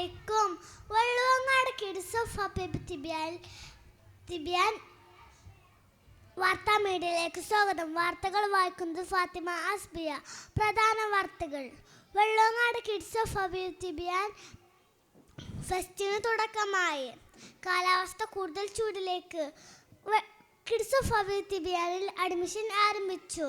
അസ്സലാമലൈക്കും. Valluvangad kids of Habib Tibyan വാർത്താ മീഡിയയിലേക്ക് സ്വാഗതം. വാർത്തകൾ വായിക്കുന്നത് ഫാത്തിമ അസ്ബിയ. പ്രധാന വാർത്തകൾ. വള്ളുവങ്ങാട് കിഡ്സ് ഓഫ് ഹബീബ് തിബിയാൻ ഫെസ്റ്റിന് തുടക്കമായി. കാലാവസ്ഥ കൂടുതൽ ചൂടിലേക്ക്. കിഡ്സ് ഓഫ് ഹബീബ് തിബിയാനിൽ അഡ്മിഷൻ ആരംഭിച്ചു.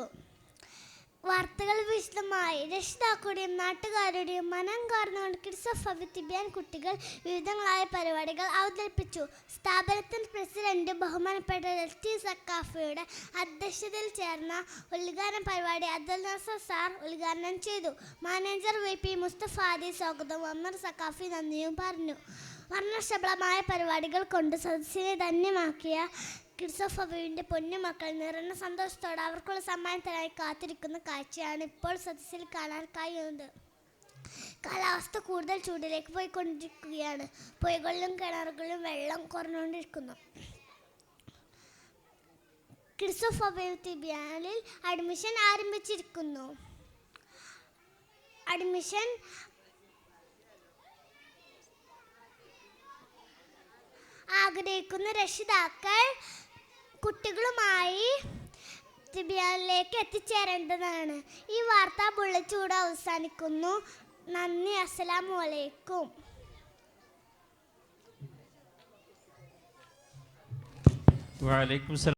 വാർത്തകൾ വിശദമായി. രക്ഷിതാക്കളുടെയും നാട്ടുകാരുടെയും മനം കാർന്നുകൊണ്ട് കിഡ്സ് ഓഫ് ഹബീബ് തിബിയാൻ കുട്ടികൾ വിവിധങ്ങളായ പരിപാടികൾ അവതരിപ്പിച്ചു. സ്ഥാപനത്തിന്റെ പ്രസിഡന്റ് ബഹുമാനപ്പെട്ട എൽടി സക്കാഫിയുടെ അധ്യക്ഷതയിൽ ചേർന്ന ഉദ്ഘാടന പരിപാടി അബ്ദുൽ നസർ സാർ ഉദ്ഘാടനം ചെയ്തു. മാനേജർ VP മുസ്തഫാദി സ്വാഗതവും അമർ സക്കാഫി നന്ദിയും പറഞ്ഞു. വർണ്ണശബളമായ പരിപാടികൾ കൊണ്ട് സദസ്സിനെ ധന്യമാക്കിയ കിഡ്സ് ഓഫ് ഹബീബിൻ്റെ പൊന്നുമക്കൾ നിറഞ്ഞ സന്തോഷത്തോടെ അവർക്കുള്ള സമ്മാനത്തിനായി കാത്തിരിക്കുന്ന കാഴ്ചയാണ് ഇപ്പോൾ സദസ്സിൽ കാണാൻ കഴിയുന്നത്. കാലാവസ്ഥ കൂടുതൽ ചൂടിലേക്ക് പോയിക്കൊണ്ടിരിക്കുകയാണ്. പുഴകളിലും കിണറുകളിലും വെള്ളം കുറഞ്ഞുകൊണ്ടിരിക്കുന്നു. കിഡ്സ് ഓഫ് ഹബീബ് തിബിയാനിൽ അഡ്മിഷൻ ആരംഭിച്ചിരിക്കുന്നു. അഡ്മിഷൻ ആഗ്രഹിക്കുന്ന രക്ഷിതാക്കൾ കുട്ടികളുമായി തിബിയാനിലേക്ക് എത്തിച്ചേരേണ്ടതാണ്. ഈ വാർത്താ ബുള്ളറ്റ് കൂടെ അവസാനിക്കുന്നു. നന്ദി. അസ്സലാമു അലൈക്കും. വഅലൈക്കും സലാം.